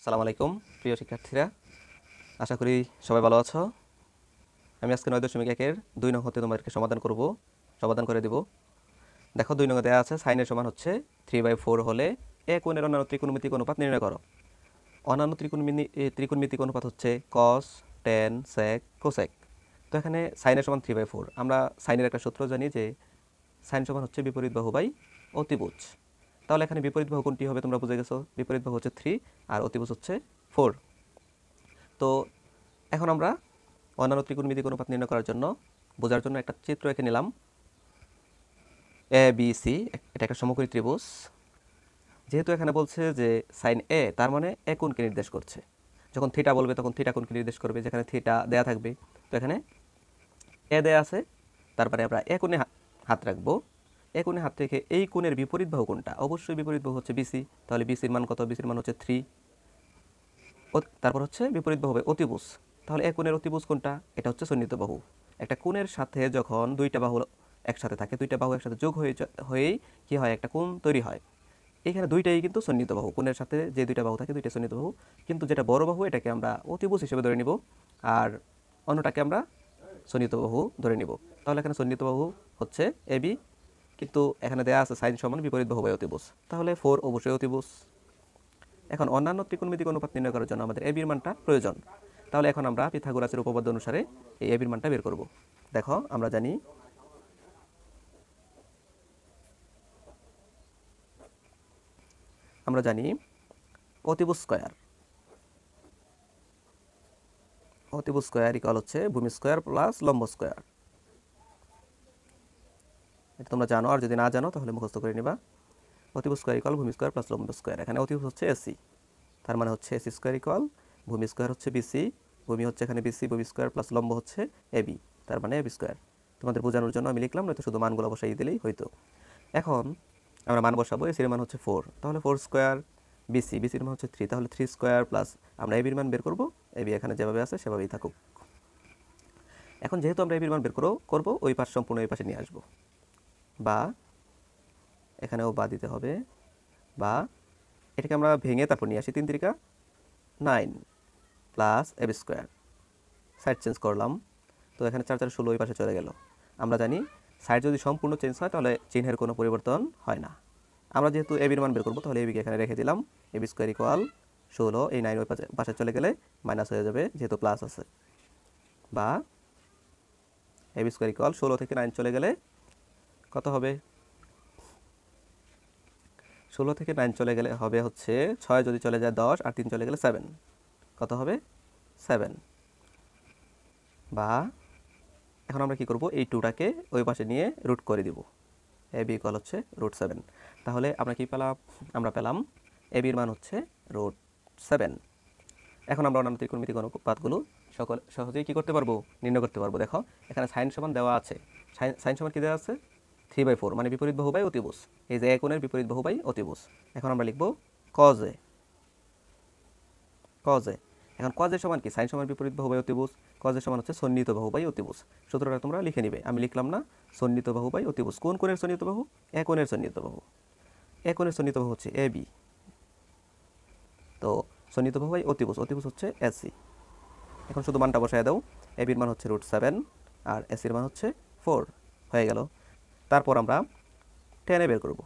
আসসালামু আলাইকুম প্রিয় শিক্ষার্থীরা, আশা করি সবাই ভালো আছো। আমি আজকে 9.1-এর 2 নং হতে তোমাদেরকে সমাধান করে দেব। দেখো 2 নং দেওয়া আছে সাইনের সমান হচ্ছে 3/4 হলে এ কোণের অন্যান্য ত্রিকোণমিতিক অনুপাত নির্ণয় করো। অন্যান্য ত্রিকোণমিতিক অনুপাত হচ্ছে কস, টেন, সেক, কোসেক। তো এখানে সাইনের সমান 3/4, আমরা সাইনের একটা সূত্র জানি যে সাইন সমান হচ্ছে বিপরীত বাহু বাই অতিভুজ। তাহলে এখানে বিপরীত বাহু কোনটি হবে তোমরা বুঝে গেছো, বিপরীত বাহু হচ্ছে 3 আর অতিভুজ হচ্ছে 4। তো এখন আমরা অন্যান্য ত্রিকোণমিতিক অনুপাত নির্ণয় করার জন্য বোঝার জন্য একটা চিত্র এঁকে নিলাম। এ বি সি এটা একটা সমকোণী ত্রিভুজ। যেহেতু এখানে বলছে যে সাইন এ, তার মানে এ কোণকে নির্দেশ করছে। যখন থিটা বলবে তখন থিটা কোণকে নির্দেশ করবে, যেখানে থিটা দেয়া থাকবে। তো এখানে এ দেয়া আছে, তারপরে আমরা এ কোণে হাত রাখবো। এ কোণে হাত রেখে এই কোণের বিপরীত বাহু কোনটা? অবশ্যই বিপরীত বাহু হচ্ছে বিসি। তাহলে বিসির মান কত? বিসির মান হচ্ছে 3। তারপর হচ্ছে বিপরীত বাহু হবে অতিভুজ। তাহলে এ কোণের অতিভুজ কোনটা? এটা হচ্ছে সন্নিহিত বাহু। একটা কোণের সাথে যখন দুইটা বাহু একসাথে থাকে, দুইটা বাহু একসাথে যোগ হয়েই কি হয়? একটা কোণ তৈরি হয়। এখানে দুইটাই কিন্তু সন্নিহিত বাহু। কোণের সাথে যে দুইটা বাহু থাকে দুইটা সন্নিহিত বাহু। কিন্তু যেটা বড় বাহু এটাকে আমরা অতিভুজ হিসেবে ধরে নিব, আর অন্যটাকে আমরা সন্নিহিত বাহু ধরে নিব। তাহলে এখানে সন্নিহিত বাহু হচ্ছে এবি, কিন্তু এখানে দেয়া আছে সাইন সমান বিপরীত বাহু বাই অতিভুজ। তাহলে 4 অবশ্যই অতিভুজ। এখন অন্যান্য ত্রিকোণমিতিক অনুপাত নির্ণয় করার জন্য আমাদের এবির মানটা প্রয়োজন। তাহলে এখন আমরা পিথাগোরাসের উপপাদ্য অনুসারে এই এবির মানটা বের করব। দেখো আমরা জানি অতিভুজ স্কয়ার ইকুয়াল হচ্ছে ভূমি স্কয়ার প্লাস লম্ব স্কয়ার। এটা তোমরা জানো, আর যদি না জানো তাহলে মুখস্থ করে নিবা। অতিভুজ স্কয়ার ইকুয়াল ভূমি স্কয়ার প্লাস লম্ব স্কয়ার। এখানে অতিভুজ হচ্ছে এসি, তার মানে হচ্ছে এসি স্কয়ার ইকুয়াল ভূমি স্কয়ার হচ্ছে বিসি, ভূমি হচ্ছে এখানে বিসি, ভূমি স্কয়ার প্লাস লম্ব হচ্ছে এবি, তার মানে এবি স্কয়ার। তোমাদের বোঝানোর জন্য আমি লিখলাম, নয়তো শুধু মানগুলো বসাই দিলেই হইতো। এখন আমরা মান বসাবো। এসির মান হচ্ছে 4, তাহলে 4 স্কয়ার, বিসির মান হচ্ছে 3, তাহলে 3 স্কয়ার প্লাস আমরা এবির মান বের করব। এবি এখানে যেভাবে আছে সেভাবেই থাকুক। এখন যেহেতু আমরা এবির মান বের করব, ওই পাশ সম্পূর্ণ এই পাশে নিয়ে আসবো, বা এখানেও বা দিতে হবে, বা এটাকে আমরা ভেঙে তারপর নিয়ে আসি। 3 3 9 plus AB square, side change করলাম। তো এখানে 4 4 16 ওই পাশে চলে গেল। আমরা জানি সাইড যদি সম্পূর্ণ চেঞ্জ হয় তাহলে চিহ্নের কোনো পরিবর্তন হয় না। আমরা যেহেতু এবির মান বের করবো, তাহলে এবিকে এখানে রেখে দিলাম। এবি স্কয়ার ইকুয়াল 16, এই 9 ওই পাশে চলে গেলে মাইনাস হয়ে যাবে যেহেতু প্লাস আছে, বা এবি স্কয়ার ইকুয়াল 16 থেকে 9 চলে গেলে কত হবে? 16 থেকে 9 চলে গেলে হবে হচ্ছে 6, যদি চলে যায় 10, আর 3 চলে গেলে 7। কত হবে? 7। বা এখন আমরা কি করব? এই 2টাকে ওই পাশে নিয়ে রুট করে দিব। এ বি ইকুয়াল হচ্ছে √7। তাহলে আমরা কি পেলাম? আমরা পেলাম এ বির মান হচ্ছে √7। এখন আমরা অন্যান্য ত্রিকোণমিতিক অনুপাতগুলো সহজেই কি করতে পারবো? নির্ণয় করতে পারবো। দেখো এখানে সাইন সমান দেওয়া আছে। সাইন সমান কি দেওয়া আছে? 3/4, মানে বিপরীত বাহু বাই অতিভুজ। এই যে এক কোণের বিপরীত বাহু বাই অতিভুজ। এখন আমরা লিখব কজ এ। এখন কজ এ সমান কি? সাইন সমান বিপরীত বাহু বাই অতিভুজ। কজ এ সমান হচ্ছে সন্নিহিত বাহু বাই অতিভুজ। সূত্রটা তোমরা লিখে নিবে, আমি লিখলাম না। সন্নিহিত বাহু বাই অতিভুজ। কোন কোণের সন্নিহিত বাহু? এ কোণের সন্নিহিত বাহু। এ কোণের সন্নিহিত বাহু হচ্ছে এ বি। তো সন্নিহিত বাহু বাই অতিভুজ, অতিভুজ হচ্ছে এসি। এখন শুধু মানটা বসায় দাও। এ বির মান হচ্ছে √7 আর এসির মান হচ্ছে 4 হয়ে গেল। তারপর আমরা টেন এ বের করব।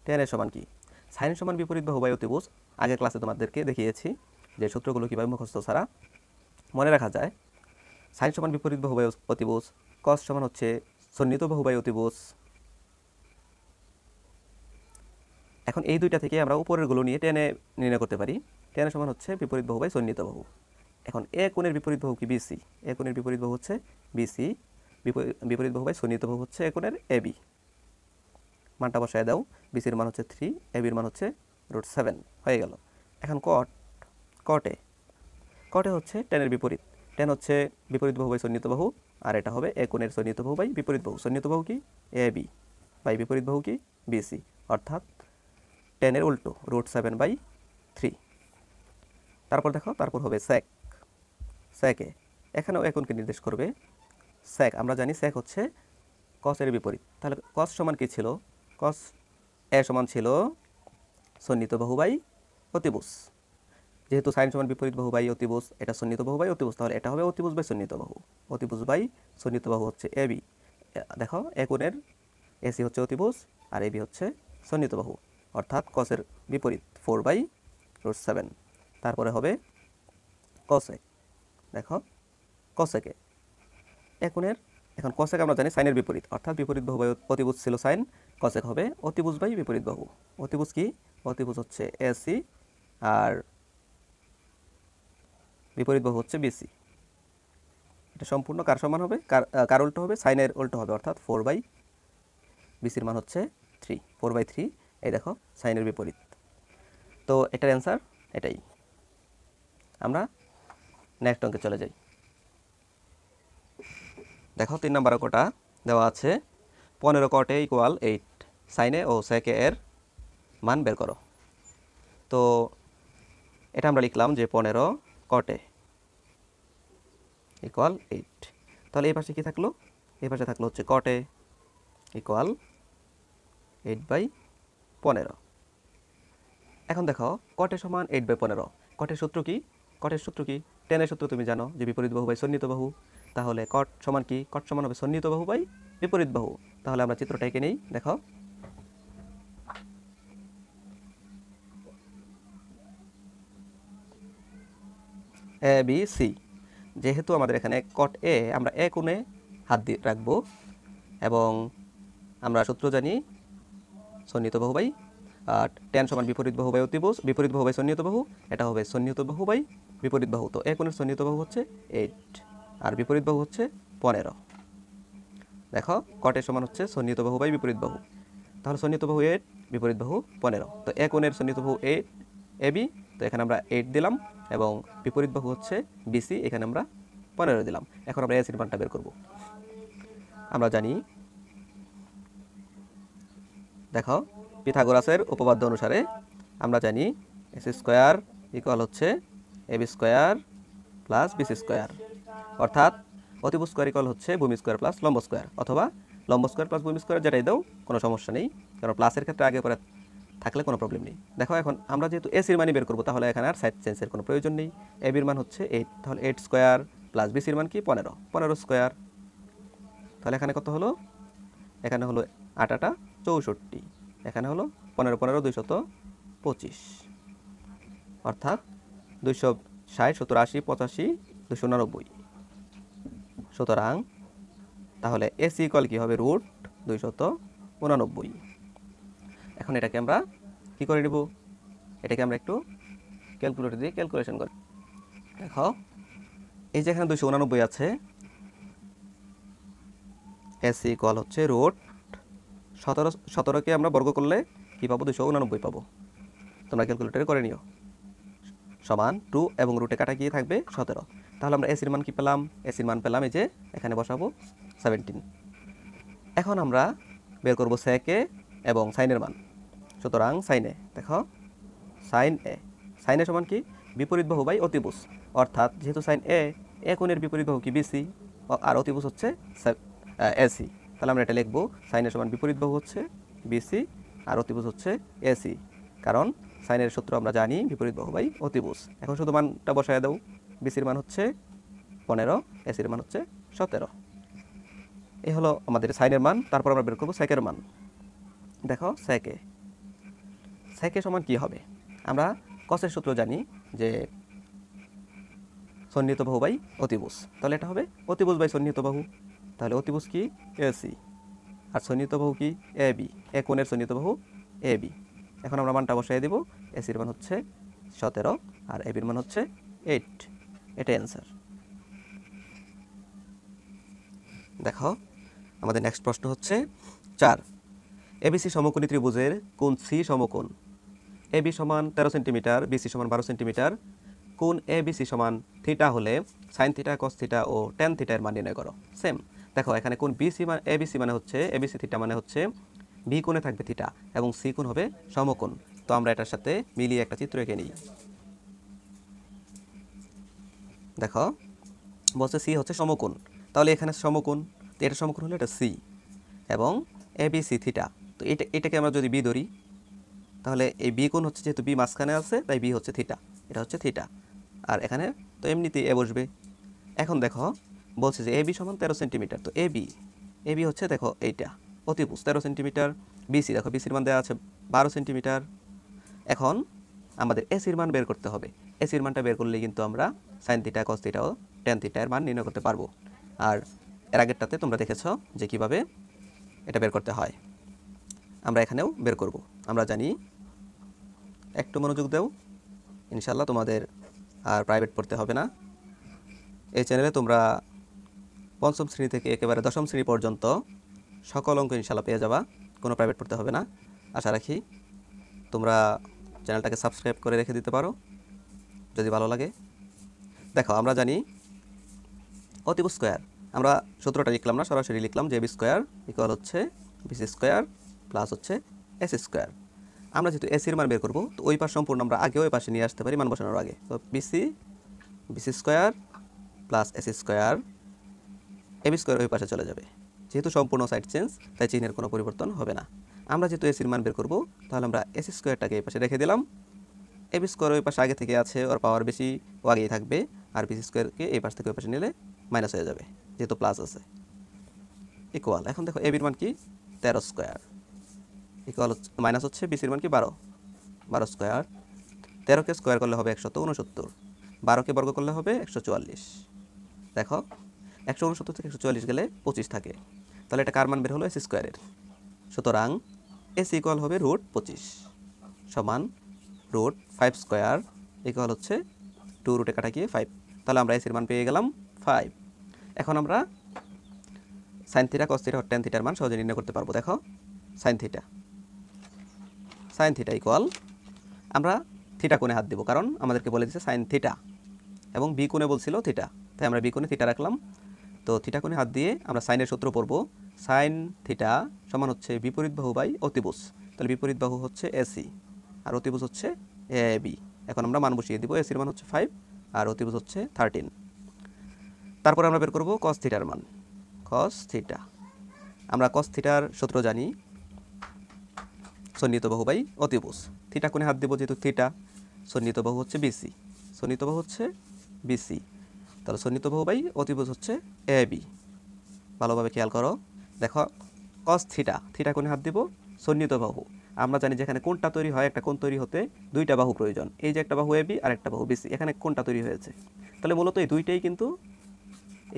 টেন এর সমান কি? সাইন সমান বিপরীত বাহু বাই অতিভুজ। আগের ক্লাসে তোমাদেরকে দেখিয়েছি যে সূত্রগুলো কীভাবে মুখস্থ ছাড়া মনে রাখা যায়। সাইন সমান বিপরীত বাহু বাই অতিভুজ, কস সমান হচ্ছে সন্নিহিত বাহু বাই অতিভুজ। এখন এই দুইটা থেকে আমরা উপরেরগুলো নিয়ে টেনে নির্ণয় করতে পারি। টেনের সমান হচ্ছে বিপরীত বাহু বাই সন্নিহিত বাহু। এখন এ কোণের বিপরীত বাহু কি? বিসি। এ কোণের বিপরীত বাহু হচ্ছে বিসি, বিপরীত বাহু বাই সন্নিহিত বাহু হচ্ছে এ কোণের এবি। মানটা বসায় দাও। বিসির মান হচ্ছে 3, এবির মান হচ্ছে √7 হয়ে গেল। এখন কটে হচ্ছে টেনের বিপরীত। টেন হচ্ছে বিপরীত বাহু বাই সন্নিহিত বাহু, আর এটা হবে এ কোণের সন্নিহিত বাহু বাই বিপরীত বাহু। সন্নিহিত বাহু কি? এ বি, বাই বিপরীত বাহু কি? বিসি, অর্থাৎ টেনের উল্টো √7/3। তারপর হবে স্যাকে। এখানেও এ কোণকে নির্দেশ করবে। স্যাক, আমরা জানি স্যাক হচ্ছে কসের বিপরীত। তাহলে কস সমান কি ছিল? কস এ সমান ছিল সন্নিহিত বাহু বাই অতিভুজ। যেহেতু সাইন সমান বিপরীত বাহু বাই অতিভুজ, এটা সন্নিহিত বাহু বাই অতিভুজ, তাহলে এটা হবে অতিভুজ বাই সন্নিহিত বাহু। অতিভুজ বাই সন্নিহিত বাহু হচ্ছে এবি। দেখো এ কোণের এসি হচ্ছে অতিভুজ আর এবি হচ্ছে সন্নিহিত বাহু, অর্থাৎ কসের বিপরীত 4/√7। তারপরে হবে কসেক। দেখো কসেকে এ কোণের, এখন কসেক আমরা জানি সাইনের বিপরীত, অর্থাৎ বিপরীত বাহু বাই অতিভুজ ছিল সাইন, কসেক হবে অতিভুজ বাই বিপরীত বাহু। অতিভুজ কি? অতিভুজ হচ্ছে এসি আর বিপরীত বাহু হচ্ছে বিসি। এটা সম্পূর্ণ কার সমান হবে? কার উল্টো হবে? সাইনের উল্টো হবে, অর্থাৎ 4/বিসির মান হচ্ছে 3, 4/3। এই দেখো সাইনের বিপরীত। তো এটার অ্যান্সার এটাই। আমরা নেক্সট অঙ্কে চলে যাই। দেখো 3 নম্বর অঙ্কটা দেওয়া আছে 15 cot A = 8, সাইনে ও সেকে এর মান বের করো। তো এটা আমরা লিখলাম যে 15 cot A = 8। তাহলে এই পাশে কি থাকলো? এই পাশে থাকলো হচ্ছে cot A = 8/15। এখন দেখো cot A সমান 8/15। cot এর সূত্র কি? cot এর সূত্র কি? টেনের সূত্র তুমি জানো যে বিপরীত বাহু বাই সন্নিহিত বাহু। তাহলে cot সমান কি? cot সমান হবে সন্নিহিত বাহু বাই বিপরীত বাহু। তাহলে আমরা চিত্রটা এঁকে নেই। দেখো এ বি সি, যেহেতু আমাদের এখানে cot A, আমরা এ কোণে হাত দিয়ে রাখবো এবং আমরা সূত্র জানি সন্নিহিত বাহু বাই tan সমান বিপরীত বাহু বাই অতিভুজ, বিপরীত বাহু বাই সন্নিহিত বাহু, এটা হবে সন্নিহিত বাহু বাই বিপরীত বাহু। তো এ কোণের সন্নিহিত বাহু হচ্ছে 8 আর বিপরীত বাহু হচ্ছে 15। দেখো cot A সমান হচ্ছে সন্নিহিত বাহু বাই বিপরীত বাহু, তাহলে সন্নিহিত বাহু 8, বিপরীত বাহু 15। তো এ কোণের সন্নিহিত বাহু 8 এবি, তো এখানে আমরা 8 দিলাম এবং বিপরীত বাহু হচ্ছে বিসি, এখানে আমরা 15 দিলাম। এখন আমরা এসির মানটা বের করব। আমরা জানি, দেখো পিথাগোরাসের উপপাদ্য অনুসারে আমরা জানি AC² = হচ্ছে AB² + BC², অর্থাৎ অতিভুজ স্কয়ার ইকুয়াল হচ্ছে ভূমি স্কয়ার প্লাস লম্ব স্কয়ার, অথবা লম্ব স্কয়ার প্লাস ভূমি স্কয়ার, যেটাই দাও কোনো সমস্যা নেই, কারণ প্লাসের ক্ষেত্রে আগে পরে থাকলে কোনো প্রবলেম নেই। দেখো এখন আমরা যেহেতু এসির মানই বের করবো, তাহলে এখানে আর সাইড চেঞ্জের কোনো প্রয়োজন নেই। এবির মান হচ্ছে 8, তাহলে 8² প্লাস বিসির মান কি 15, 15²। তাহলে এখানে কত হলো? এখানে হলো 8 8 64, এখানে হলো 15 15 225, অর্থাৎ 260 70 80 85 289। সুতরাং তাহলে এসি ইকুয়াল কি হবে? √289। এখন এটাকে আমরা কি করে নেব? এটাকে আমরা একটু ক্যালকুলেটর দিয়ে ক্যালকুলেশন করি। দেখো এই যে এখানে 289 আছে, এসি ইকুয়াল হচ্ছে √17কে আমরা বর্গ করলে কি পাবো? 289 পাবো। তোমরা ক্যালকুলেটরে করে নিও। সমান 2 এবং রুটে কাটা গিয়ে থাকবে 17। তাহলে আমরা এসির মান কি পেলাম? এসির মান পেলাম এই যে এখানে বসাবো 17। এখন আমরা বের করব সেকে এবং সাইনের মান। সুতরাং সাইনে, দেখো সাইন এ, সাইনের সমান কি? বিপরীত বাহু বাই অতিভুজ, অর্থাৎ যেহেতু সাইন এ কোণের বিপরীত বাহু কি বিসি আর অতিভুজ হচ্ছে এসি, তাহলে আমরা এটা লিখব সাইনের সমান বিপরীত বাহু হচ্ছে বিসি আর অতিভুজ হচ্ছে এসি, কারণ সাইনের সূত্র আমরা জানি বিপরীত বাহু বাই অতিভুজ। এখন শুধু মানটা বসায় দাও। বিসির মান হচ্ছে 15, এসির মান হচ্ছে 17। এই হলো আমাদের সাইনের মান। তারপর আমরা বের করব সেকের মান। দেখো সেকে সমান কি হবে? আমরা কসের সূত্র জানি যে সন্নিহিত বাহু বাই অতিভুজ, তাহলে এটা হবে অতিভুজ বাই সন্নিহিত বাহু। তাহলে অতিভুজ কি? এসি আর সন্নিহিত বাহু কি? এবি, এ কোণের সন্নিহিত বাহু এবি। এখন আমরা মানটা বসাই দেব। এসির মান হচ্ছে 17 আর এবির মান হচ্ছে 8। এটা অ্যান্সার। দেখো আমাদের নেক্সট প্রশ্ন হচ্ছে 4, এবিসি সমকোণী ত্রিভুজের কোণ সি সমকোণ এবি সমান 13 সেন্টিমিটার, বিসি সমান 12 সেন্টিমিটার, কোণ এবিসি সমান থিটা হলে সাইন থিটা, কস থিটা ও ট্যান থিটা এর মান নির্ণয় করো। সেম দেখো এখানে কোণ বিসি মানে এবিসি মানে হচ্ছে এবিসি থিটা মানে হচ্ছে বি কোণে থাকবে থিটা এবং সি কোণ হবে সমকোণ। তো আমরা এটার সাথে মিলিয়ে একটা চিত্র এঁকে নিই। দেখো বলছে সি হচ্ছে সমকোণ, তাহলে এখানে সমকোণ, তো এটা সমকোণ হলো এটা সি এবং এবিসি থিটা। তো এটাকে আমরা যদি বি ধরি, তাহলে এই বি কোণ হচ্ছে যেহেতু বি মাঝখানে আছে তাই বি হচ্ছে থিটা। এটা হচ্ছে থিটা। আর এখানে তো এমনিতেই এ বসবে। এখন দেখো বলছে যে এবি সমান 13 সেন্টিমিটার। তো এবি হচ্ছে দেখো এইটা অতিভুজ 13 সেন্টিমিটার। বিসি দেখো বিসির মান দেওয়া আছে 12 সেন্টিমিটার। এখন আমাদের এসির মান বের করতে হবে। এসির মানটা বের করলে কিন্তু আমরা সাইন থিটা কস থিটা ও ট্যান থিটা এর মান নির্ণয় করতে পারবো। আর এর আগেরটাতে তোমরা দেখেছো যে কিভাবে এটা বের করতে হয়, আমরা এখানেও বের করব। আমরা জানি, একটু মনোযোগ দাও, ইনশাল্লাহ তোমাদের আর প্রাইভেট পড়তে হবে না। এই চ্যানেলে তোমরা পঞ্চম শ্রেণী থেকে একেবারে দশম শ্রেণী পর্যন্ত সকল অঙ্ক ইনশাল্লাহ পেয়ে যাবা, কোনো প্রাইভেট পড়তে হবে না। আশা রাখি তোমরা চ্যানেলটাকে সাবস্ক্রাইব করে রেখে দিতে পারো যদি ভালো লাগে। দেখো আমরা জানি অতিভুজ স্কোয়ার, আমরা সূত্রটা লিখলাম না, সরাসরি লিখলাম যে বি স্কোয়ার ইকুয়াল হচ্ছে বিসি স্কোয়ার প্লাস হচ্ছে এস স্কোয়ার। আমরা যেহেতু এসির মান বের করবো, তো ওই পাশ সম্পূর্ণ আমরা আগে ওই পাশে নিয়ে আসতে পারি মান বসানোর আগে। তো BC square plus S square, AB square ওই পাশে চলে যাবে। যেহেতু সম্পূর্ণ সাইড চেঞ্জ, তাই চিহ্নের কোনো পরিবর্তন হবে না। আমরা যেহেতু এসির মান বের করবো, তাহলে আমরা এস স্কোয়ারটাকে এই পাশে রেখে দিলাম। এবি স্কোয়ার ওই পাশে আগে থেকে আছে, ওর পাওয়ার বেশি, ও আগেই থাকবে। আর বিসি স্কোয়ারকে এই পাশ থেকে ওই পাশে নিলে মাইনাস হয়ে যাবে, যেহেতু প্লাস আছে। ইকুয়াল, এখন দেখো এবির মান কি 13 স্কোয়ার, ইকুয়াল মাইনাস হচ্ছে বিসির মান কি 12 স্কোয়ার। 13কে স্কোয়ার করলে হবে 169, 12কে বর্গ করলে হবে 144। দেখো 169 থেকে 144 গেলে 25 থাকে, তাহলে এটা কার মান বের হলো? এস স্কোয়ারের। সুতরাং এস ইকুয়াল হবে √25 সমান √5 স্কোয়ার ইকুয়াল হচ্ছে 2 রুটে কাটা গিয়ে 5। তাহলে আমরা এসির মান পেয়ে গেলাম 5। এখন আমরা সাইন থিটা কস থিটা ও ট্যান থিটার মান সহজে নির্ণয় করতে পারবো। দেখো সাইন থিটা ইকুয়াল, আমরা থিটা কোণে হাত দিব, কারণ আমাদেরকে বলে দিচ্ছে সাইন থিটা, এবং বি কোণে বলছিল থিটা, তাই আমরা বি কোণে থিটা রাখলাম। তো থিটা কোণে হাত দিয়ে আমরা সাইনের সূত্র পড়বো। সাইন থিটা সমান হচ্ছে বিপরীত বাহু বাই অতিভুজ। তাহলে বিপরীত বাহু হচ্ছে এসি আর অতিভুজ হচ্ছে এ বি। এখন আমরা মান বসিয়ে দিব, এসির মান হচ্ছে 5 আর অতিভুজ হচ্ছে 13। তারপর আমরা বের করবো কস থিটার মান। কস থিটা, আমরা কস থিটার সূত্র জানি, সন্নিহিত বাহু বাই অতিভুজ। থিটা কোণে হাত দিব, যেহেতু থিটা, সন্নিহিত বাহু হচ্ছে বিসি, তাহলে সন্নিহিত বাহু বাই অতিভুজ হচ্ছে এ বি। ভালোভাবে খেয়াল করো, দেখো কস থিটা কোণে হাত দিব, সন্নিহিত বাহু। আমরা জানি যেখানে কোণটা তৈরি হয়, একটা কোণ তৈরি হতে দুইটা বাহু প্রয়োজন। এই যে একটা বাহু এ বি আর একটা বাহু বিসি, এখানে কোণটা তৈরি হয়েছে। তাহলে মূলত এই দুইটাই কিন্তু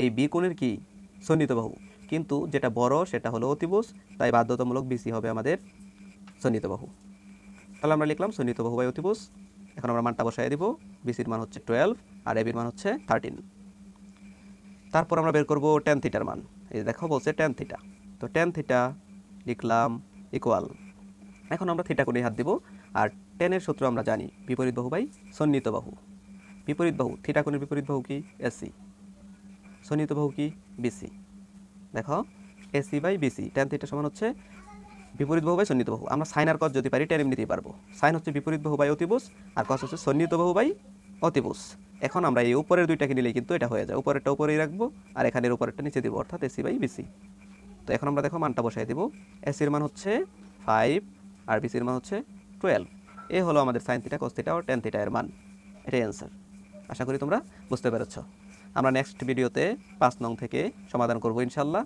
এই বি কোণের কি সন্নিহিত বাহু, কিন্তু যেটা বড় সেটা হলো অতিভুজ, তাই বাধ্যতামূলক বিসি হবে আমাদের সন্নিহিত বাহু। তাহলে আমরা লিখলাম সন্নিহিত বাহু বাই অতিভুজ। এখন আমরা মানটা বসাই দিব, বিসির মান হচ্ছে 12 আর এবির মান হচ্ছে 13। তারপর আমরা বের করব ট্যান থিটার মান। এই দেখো বলছে ট্যান থিটা, তো ট্যান থিটা লিখলাম ইকুয়াল, এখন আমরা থিটা কোণে হাত দিব। আর ট্যানের সূত্র আমরা জানি, বিপরীত বাহু বাই সন্নিহিত বাহু। বিপরীত বাহু, থিটা কোণের বিপরীত বাহু কি? এসি। সন্নিহিত বাহু কি? বিসি। দেখো AC by BC, tan theta সমান হচ্ছে বিপরীত বাহু বাই সন্নিহিত বাহু। আমরা সাইন আর কস যদি পারি ট্যান এমনিতেই পারবো। সাইন হচ্ছে বিপরীত বাহু বাই অতিভুজ, আর কস হচ্ছে সন্নিহিত বাহু বাই অতিভুজ। এখন আমরা এই উপরের দুইটাকে নিলেই কিন্তু এটা হয়ে যায়, উপরেরটা উপরেই রাখবো আর এখানের উপরেরটা নিচে দিব, অর্থাৎ এসি বাই বিসি। তো এখন আমরা দেখো মানটা বসাই দিব, এসির মান হচ্ছে 5 আর বিসির মান হচ্ছে 12। এ হলো আমাদের সাইন থিটা কস থিটা ও ট্যান থিটা এর মান। এটাই অ্যান্সার। আশা করি তোমরা বুঝতে পেরেছ। আমরা নেক্সট ভিডিওতে 5 নং থেকে সমাধান করব ইনশাল্লাহ।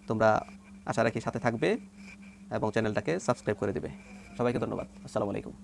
তোমরা আশা রাখি সাথে থাকবে এবং চ্যানেলটাকে সাবস্ক্রাইব করে দিবে। সবাইকে ধন্যবাদ। আসসালামু আলাইকুম।